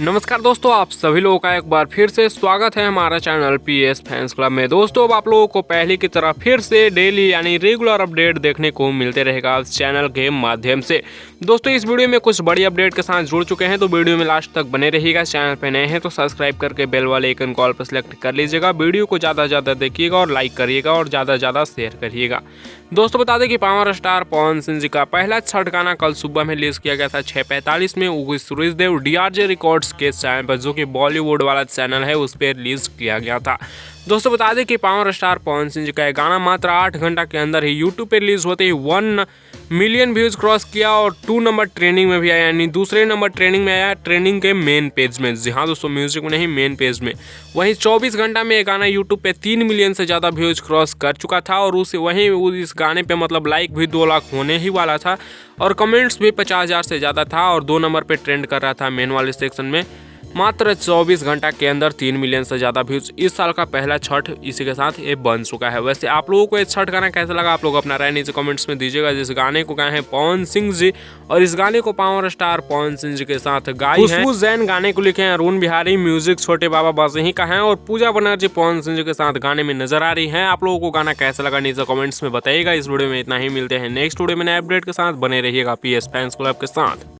नमस्कार दोस्तों, आप सभी लोगों का एक बार फिर से स्वागत है हमारा चैनल पीएस फैंस क्लब में। दोस्तों, अब आप लोगों को पहले की तरह फिर से डेली यानी रेगुलर अपडेट देखने को मिलते रहेगा इस चैनल के माध्यम से। दोस्तों, इस वीडियो में कुछ बड़ी अपडेट के साथ जुड़ चुके हैं, तो वीडियो में लास्ट तक बने रहिएगा। चैनल पे नए हैं तो सब्सक्राइब करके बेल वाले आइकन कॉल पर सिलेक्ट कर लीजिएगा। वीडियो को ज़्यादा से ज़्यादा देखिएगा और लाइक करिएगा और ज़्यादा से ज़्यादा शेयर करिएगा। दोस्तों, बता दें कि पावर स्टार पवन सिंह जी का पहला छठ गाना कल सुबह में रिलीज किया गया था 6:45 में उगित सूरजदेव डीआरजे रिकॉर्ड्स के चैनल पर, जो कि बॉलीवुड वाला चैनल है, उस पर रिलीज किया गया था। दोस्तों, बता दें कि पावर स्टार पवन सिंह जी का यह गाना मात्र 8 घंटा के अंदर ही यूट्यूब पे रिलीज होते ही 1 मिलियन व्यूज क्रॉस किया और 2 नंबर ट्रेंडिंग में भी आया, यानी दूसरे नंबर ट्रेंडिंग में आया, ट्रेंडिंग के मेन पेज में। जी हाँ दोस्तों, म्यूजिक में नहीं, मेन पेज में। वहीं 24 घंटा में ये गाना यूट्यूब पे 3 मिलियन से ज़्यादा व्यूज क्रॉस कर चुका था और उसे वहीं इस गाने पे मतलब लाइक भी 2 लाख होने ही वाला था और कमेंट्स भी 50,000 से ज़्यादा था और 2 नंबर पे ट्रेंड कर रहा था मेन वाले सेक्शन में। मात्र 24 घंटा के अंदर 3 मिलियन से ज़्यादा व्यूज। इस साल का पहला छठ इसी के साथ ये बन चुका है। वैसे आप लोगों को ये छठ गाना कैसा लगा, आप लोग अपना राय नीचे कमेंट्स में दीजिएगा। जिस गाने को गाए हैं पवन सिंह जी और इस गाने को पावर स्टार पवन सिंह जी के साथ गाई है। खुशबू जैन गाने को लिखे हैं अरुण बिहारी, म्यूजिक छोटे बाबा बासही का है और पूजा बनर्जी पवन सिंह जी के साथ गाने में नजर आ रही है। आप लोगों को गाना कैसा लगा नीचे कमेंट्स में बताइएगा। इस वीडियो में इतना ही, मिलते हैं नेक्स्ट वीडियो में नए अपडेट के साथ। बने रहिएगा पीएस फैंस क्लब के साथ।